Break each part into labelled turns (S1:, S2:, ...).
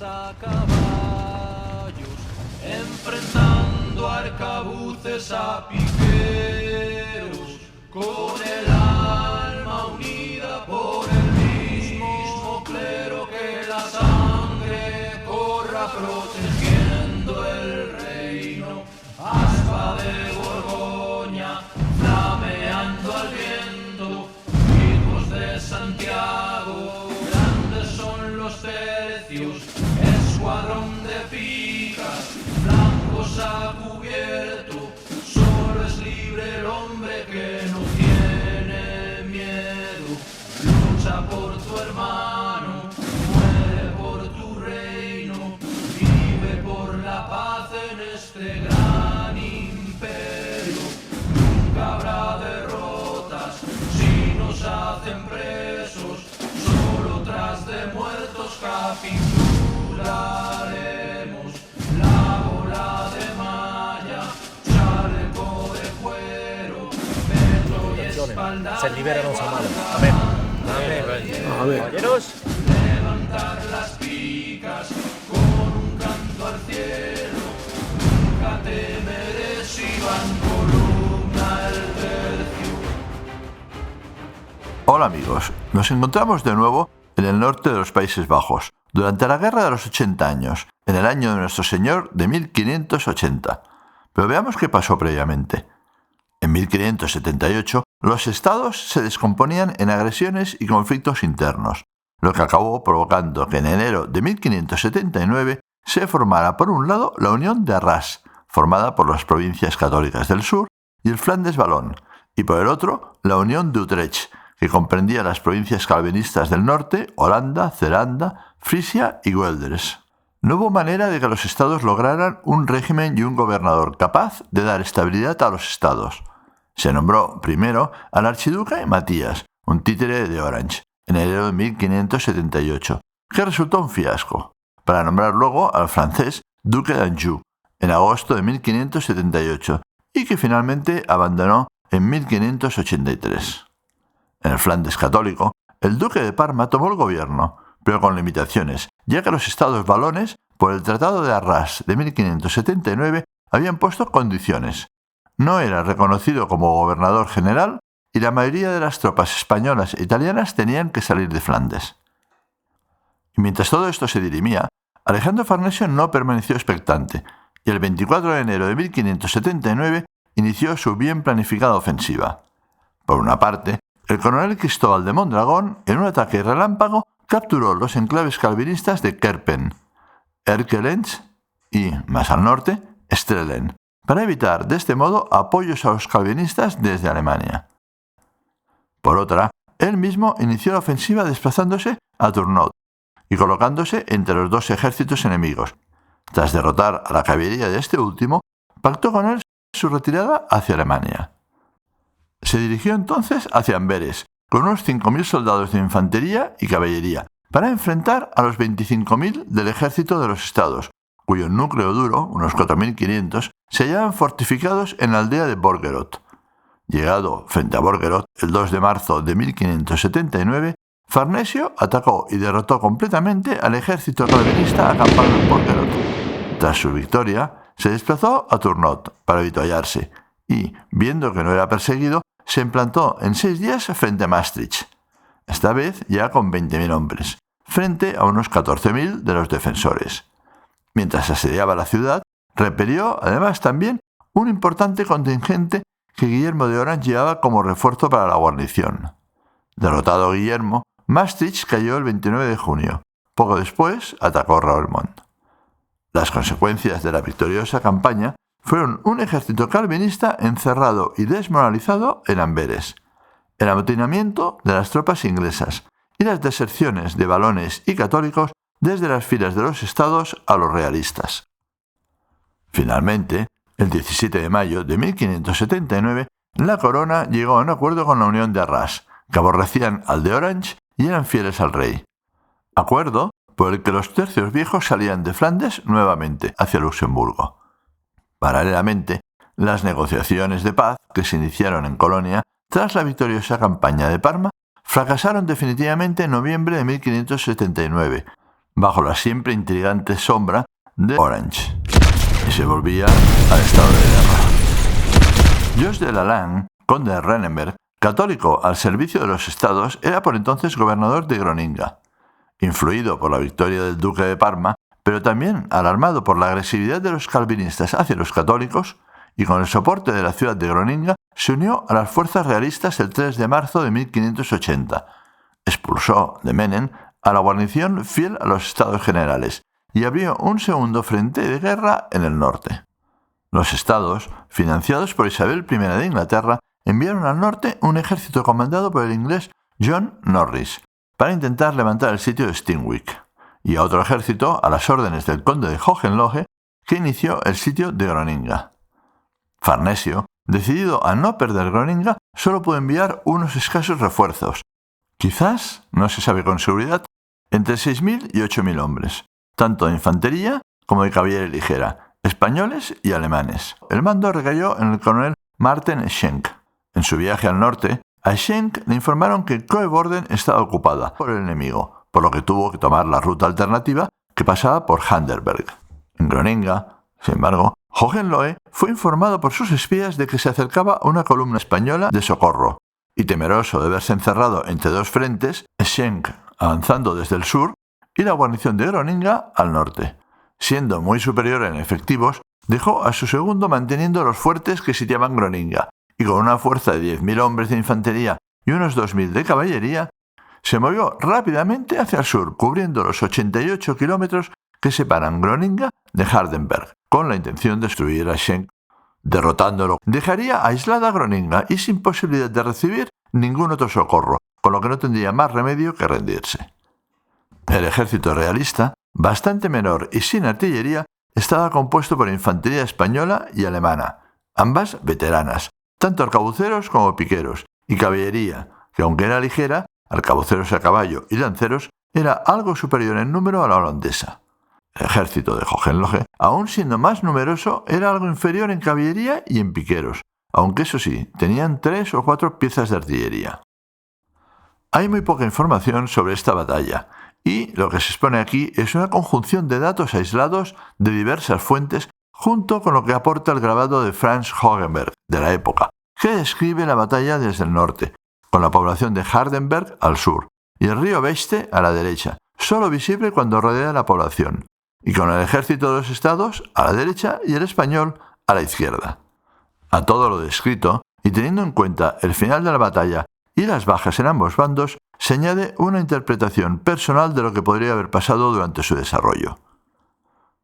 S1: a caballos, enfrentando arcabuces a piqueros, con el alma unida por el mismo clero, que la sangre corra protegiendo el reino. Aspa de Borgoña, flameando al viento, hijos de Santiago, grandes son los tercios, escuadrón de picas, blancos a cubierto, solo es libre el hombre que no tiene miedo. Lucha por tu hermano, muere por tu reino, vive por la paz en este gran imperio. Nunca habrá derrotas si nos hacen presos, solo tras de muertos capitularemos. La bola de malla, chaleco de cuero, peto y espalda.
S2: Se liberan los amados. Amén. Amén. Caballeros.
S1: Levantar las picas con un canto al cielo. Nunca temeré si van columna el tercio.
S3: Hola amigos, nos encontramos de nuevo en el norte de los Países Bajos, durante la Guerra de los 80 años, en el año de nuestro Señor de 1580. Pero veamos qué pasó previamente. En 1578, los estados se descomponían en agresiones y conflictos internos, lo que acabó provocando que en enero de 1579 se formara por un lado la Unión de Arras, formada por las provincias católicas del sur y el Flandes Valón, y por el otro la Unión de Utrecht, que comprendía las provincias calvinistas del norte, Holanda, Ceranda, Frisia y Guelders. No hubo manera de que los estados lograran un régimen y un gobernador capaz de dar estabilidad a los estados. Se nombró primero al archiduque Matías, un títere de Orange, en enero de 1578, que resultó un fiasco, para nombrar luego al francés duque d'Anjou, en agosto de 1578, y que finalmente abandonó en 1583. En el Flandes católico, el duque de Parma tomó el gobierno, pero con limitaciones, ya que los estados valones, por el Tratado de Arras de 1579, habían puesto condiciones. No era reconocido como gobernador general y la mayoría de las tropas españolas e italianas tenían que salir de Flandes. Y mientras todo esto se dirimía, Alejandro Farnesio no permaneció expectante, y el 24 de enero de 1579 inició su bien planificada ofensiva. Por una parte, el coronel Cristóbal de Mondragón, en un ataque relámpago, capturó los enclaves calvinistas de Kerpen, Erkelenz y, más al norte, Strehlen, para evitar de este modo apoyos a los calvinistas desde Alemania. Por otra, él mismo inició la ofensiva desplazándose a Turnhout y colocándose entre los dos ejércitos enemigos. Tras derrotar a la caballería de este último, pactó con él su retirada hacia Alemania. Se dirigió entonces hacia Amberes, con unos 5.000 soldados de infantería y caballería, para enfrentar a los 25.000 del ejército de los estados, cuyo núcleo duro, unos 4.500, se hallaban fortificados en la aldea de Borgerot. Llegado frente a Borgerot el 2 de marzo de 1579, Farnesio atacó y derrotó completamente al ejército calvinista acampado en Borgerot. Tras su victoria, se desplazó a Turnhout para avituallarse y, viendo que no era perseguido, se implantó en 6 días frente a Maastricht, esta vez ya con 20.000 hombres, frente a unos 14.000 de los defensores. Mientras asediaba la ciudad, repelió además también un importante contingente que Guillermo de Orange llevaba como refuerzo para la guarnición. Derrotado Guillermo, Maastricht cayó el 29 de junio. Poco después atacó Roermond. Las consecuencias de la victoriosa campaña fueron un ejército calvinista encerrado y desmoralizado en Amberes, el amotinamiento de las tropas inglesas y las deserciones de valones y católicos desde las filas de los estados a los realistas. Finalmente, el 17 de mayo de 1579, la corona llegó a un acuerdo con la Unión de Arras, que aborrecían al de Orange y eran fieles al rey. Acuerdo por el que los tercios viejos salían de Flandes nuevamente hacia Luxemburgo. Paralelamente, las negociaciones de paz que se iniciaron en Colonia tras la victoriosa campaña de Parma fracasaron definitivamente en noviembre de 1579, bajo la siempre intrigante sombra de Orange, y se volvía al estado de guerra. Jos de Lalande, conde de Rennenberg, católico al servicio de los estados, era por entonces gobernador de Groninga. Influido por la victoria del duque de Parma, pero también alarmado por la agresividad de los calvinistas hacia los católicos, y con el soporte de la ciudad de Groninga, se unió a las fuerzas realistas el 3 de marzo de 1580. Expulsó de Menem a la guarnición fiel a los estados generales y abrió un segundo frente de guerra en el norte. Los estados, financiados por Isabel I de Inglaterra, enviaron al norte un ejército comandado por el inglés John Norris para intentar levantar el sitio de Steenwijk, y a otro ejército a las órdenes del conde de Hohenlohe, que inició el sitio de Groninga. Farnesio, decidido a no perder Groninga, solo pudo enviar unos escasos refuerzos, quizás, no se sabe con seguridad, entre 6.000 y 8.000 hombres, tanto de infantería como de caballería ligera, españoles y alemanes. El mando recayó en el coronel Marten Schenk. En su viaje al norte, a Schenk le informaron que Coevorden estaba ocupada por el enemigo, por lo que tuvo que tomar la ruta alternativa que pasaba por Hardenberg. En Groninga, sin embargo, Hohenlohe fue informado por sus espías de que se acercaba una columna española de socorro, y temeroso de verse encerrado entre dos frentes, Schenk avanzando desde el sur y la guarnición de Groninga al norte. Siendo muy superior en efectivos, dejó a su segundo manteniendo los fuertes que sitiaban Groninga, y con una fuerza de 10.000 hombres de infantería y unos 2.000 de caballería, se movió rápidamente hacia el sur, cubriendo los 88 kilómetros que separan Groninga de Hardenberg, con la intención de destruir a Schenk. Derrotándolo, dejaría aislada Groninga y sin posibilidad de recibir ningún otro socorro, con lo que no tendría más remedio que rendirse. El ejército realista, bastante menor y sin artillería, estaba compuesto por infantería española y alemana, ambas veteranas, tanto arcabuceros como piqueros, y caballería, que aunque era ligera, arcabuceros a caballo y lanceros, era algo superior en número a la holandesa. El ejército de Hohenlohe, aun siendo más numeroso, era algo inferior en caballería y en piqueros, aunque eso sí, tenían 3 o 4 piezas de artillería. Hay muy poca información sobre esta batalla, y lo que se expone aquí es una conjunción de datos aislados de diversas fuentes, junto con lo que aporta el grabado de Franz Hogenberg de la época, que describe la batalla desde el norte, con la población de Hardenberg al sur, y el río Beiste a la derecha, solo visible cuando rodea la población, y con el ejército de los estados a la derecha y el español a la izquierda. A todo lo descrito, y teniendo en cuenta el final de la batalla y las bajas en ambos bandos, se añade una interpretación personal de lo que podría haber pasado durante su desarrollo.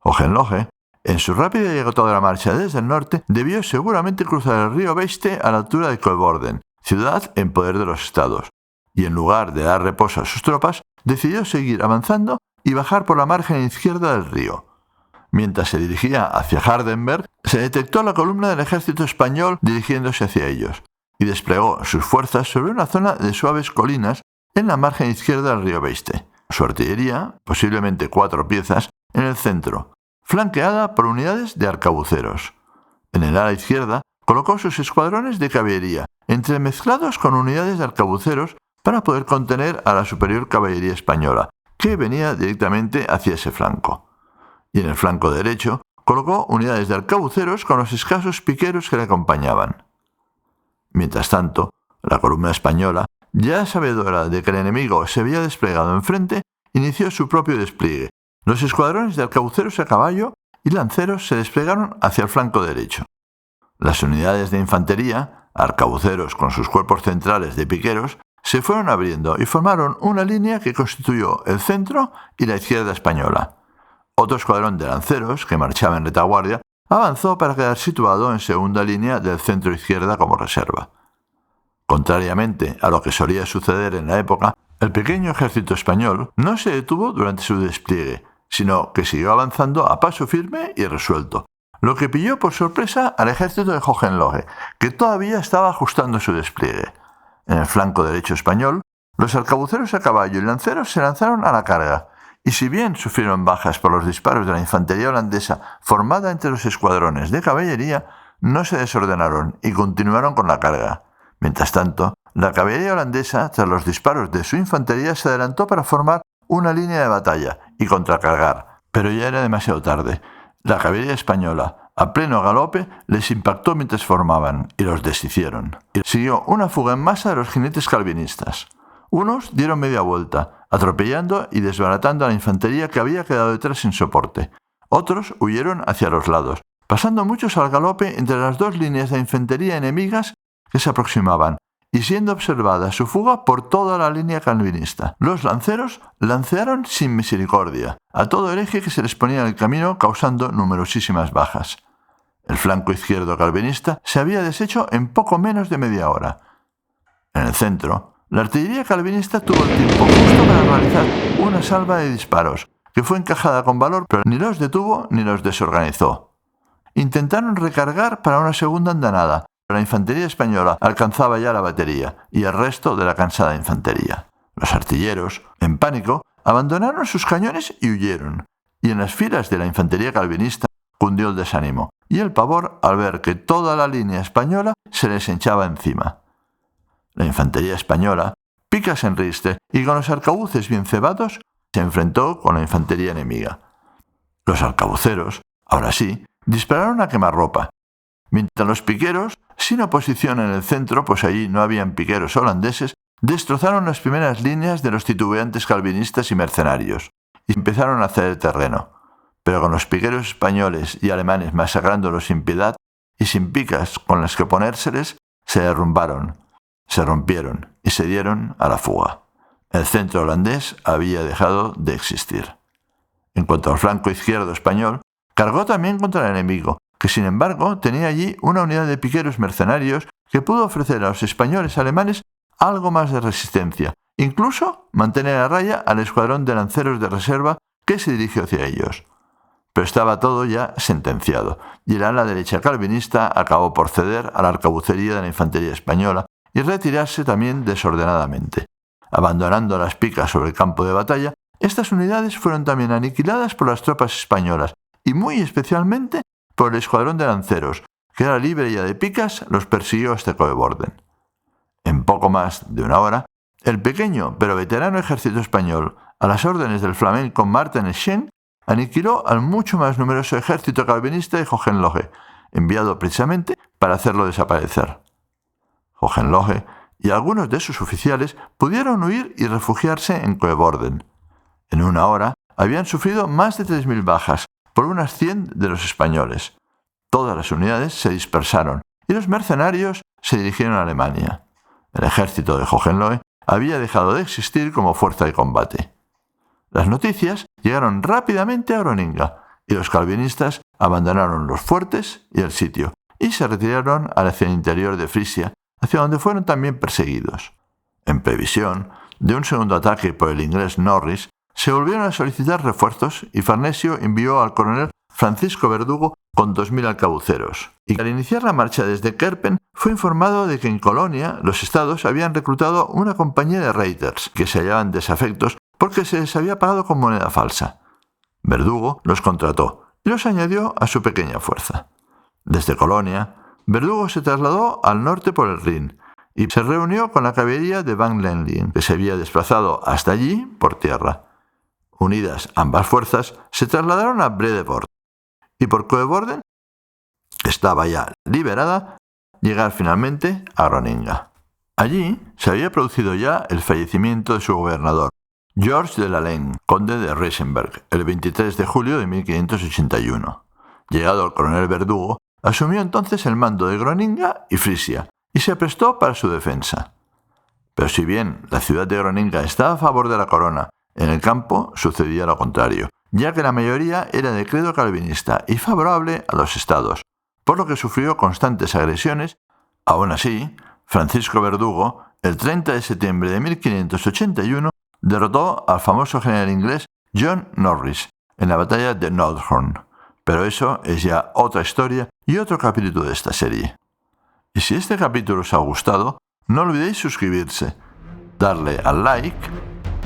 S3: Hohenlohe, en su rápida y agotadora marcha desde el norte, debió seguramente cruzar el río Beiste a la altura de Coevorden, ciudad en poder de los estados, y en lugar de dar reposo a sus tropas, decidió seguir avanzando y bajar por la margen izquierda del río. Mientras se dirigía hacia Hardenberg, se detectó la columna del ejército español dirigiéndose hacia ellos, y desplegó sus fuerzas sobre una zona de suaves colinas en la margen izquierda del río Beiste. Su artillería, posiblemente 4 piezas, en el centro, flanqueada por unidades de arcabuceros. En el ala izquierda colocó sus escuadrones de caballería, entremezclados con unidades de arcabuceros para poder contener a la superior caballería española, que venía directamente hacia ese flanco. Y en el flanco derecho colocó unidades de arcabuceros con los escasos piqueros que le acompañaban. Mientras tanto, la columna española, ya sabedora de que el enemigo se había desplegado enfrente, inició su propio despliegue. Los escuadrones de arcabuceros a caballo y lanceros se desplegaron hacia el flanco derecho. Las unidades de infantería, arcabuceros con sus cuerpos centrales de piqueros, se fueron abriendo y formaron una línea que constituyó el centro y la izquierda española. Otro escuadrón de lanceros, que marchaba en retaguardia, avanzó para quedar situado en segunda línea del centro-izquierda como reserva. Contrariamente a lo que solía suceder en la época, el pequeño ejército español no se detuvo durante su despliegue, sino que siguió avanzando a paso firme y resuelto, lo que pilló por sorpresa al ejército de Hohenlohe, que todavía estaba ajustando su despliegue. En el flanco derecho español, los arcabuceros a caballo y lanceros se lanzaron a la carga, y si bien sufrieron bajas por los disparos de la infantería holandesa formada entre los escuadrones de caballería, no se desordenaron y continuaron con la carga. Mientras tanto, la caballería holandesa, tras los disparos de su infantería, se adelantó para formar una línea de batalla y contracargar, pero ya era demasiado tarde. La caballería española, a pleno galope, les impactó mientras formaban y los deshicieron. Y siguió una fuga en masa de los jinetes calvinistas. Unos dieron media vuelta, atropellando y desbaratando a la infantería que había quedado detrás sin soporte. Otros huyeron hacia los lados, pasando muchos al galope entre las dos líneas de infantería enemigas que se aproximaban, y siendo observada su fuga por toda la línea calvinista. Los lanceros lancearon sin misericordia a todo el eje que se les ponía en el camino, causando numerosísimas bajas. El flanco izquierdo calvinista se había deshecho en poco menos de media hora. En el centro, la artillería calvinista tuvo el tiempo justo para realizar una salva de disparos, que fue encajada con valor, pero ni los detuvo ni los desorganizó. Intentaron recargar para una segunda andanada, pero la infantería española alcanzaba ya la batería y el resto de la cansada infantería. Los artilleros, en pánico, abandonaron sus cañones y huyeron, y en las filas de la infantería calvinista cundió el desánimo y el pavor al ver que toda la línea española se les echaba encima. La infantería española, picas en riste y con los arcabuces bien cebados, se enfrentó con la infantería enemiga. Los arcabuceros, ahora sí, dispararon a quemarropa, mientras los piqueros, sin oposición en el centro, pues allí no habían piqueros holandeses, destrozaron las primeras líneas de los titubeantes calvinistas y mercenarios, y empezaron a ceder terreno. Pero con los piqueros españoles y alemanes masacrándolos sin piedad y sin picas con las que ponérseles, se derrumbaron, se rompieron y se dieron a la fuga. El centro holandés había dejado de existir. En cuanto al flanco izquierdo español, cargó también contra el enemigo, que sin embargo tenía allí una unidad de piqueros mercenarios que pudo ofrecer a los españoles alemanes algo más de resistencia, incluso mantener a raya al escuadrón de lanceros de reserva que se dirigió hacia ellos. Pero estaba todo ya sentenciado, y el ala derecha calvinista acabó por ceder a la arcabucería de la infantería española y retirarse también desordenadamente. Abandonando las picas sobre el campo de batalla, estas unidades fueron también aniquiladas por las tropas españolas, y muy especialmente por el escuadrón de lanceros, que era libre ya de picas, los persiguió hasta Coevorden. En poco más de una hora, el pequeño pero veterano ejército español, a las órdenes del flamenco Martin Schenck, aniquiló al mucho más numeroso ejército calvinista de Hohenlohe, enviado precisamente para hacerlo desaparecer. Hohenlohe y algunos de sus oficiales pudieron huir y refugiarse en Coevorden. En una hora habían sufrido más de 3.000 bajas por unas 100 de los españoles. Todas las unidades se dispersaron y los mercenarios se dirigieron a Alemania. El ejército de Hohenlohe había dejado de existir como fuerza de combate. Las noticias llegaron rápidamente a Groninga y los calvinistas abandonaron los fuertes y el sitio y se retiraron hacia el interior de Frisia, hacia donde fueron también perseguidos. En previsión de un segundo ataque por el inglés Norris, se volvieron a solicitar refuerzos y Farnesio envió al coronel Francisco Verdugo con 2.000 arcabuceros. Y al iniciar la marcha desde Kerpen, fue informado de que en Colonia los estados habían reclutado una compañía de reiters que se hallaban desafectos porque se les había pagado con moneda falsa. Verdugo los contrató y los añadió a su pequeña fuerza. Desde Colonia, Verdugo se trasladó al norte por el Rin y se reunió con la caballería de Van Lenlien, que se había desplazado hasta allí por tierra. Unidas ambas fuerzas, se trasladaron a Bredevoort y por Coevorden, que estaba ya liberada, llegar finalmente a Groninga. Allí se había producido ya el fallecimiento de su gobernador, Georges de Lalaing, conde de Reisenberg, el 23 de julio de 1581. Llegado el coronel Verdugo, asumió entonces el mando de Groninga y Frisia y se prestó para su defensa. Pero si bien la ciudad de Groninga estaba a favor de la corona, en el campo sucedía lo contrario, ya que la mayoría era de credo calvinista y favorable a los estados, por lo que sufrió constantes agresiones. Aún así, Francisco Verdugo, el 30 de septiembre de 1581, derrotó al famoso general inglés John Norris en la batalla de Nordhorn. Pero eso es ya otra historia y otro capítulo de esta serie. Y si este capítulo os ha gustado, no olvidéis suscribirse, darle al like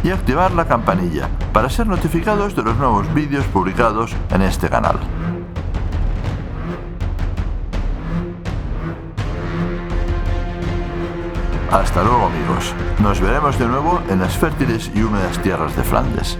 S3: y activar la campanilla para ser notificados de los nuevos vídeos publicados en este canal. Hasta luego amigos, nos veremos de nuevo en las fértiles y húmedas tierras de Flandes.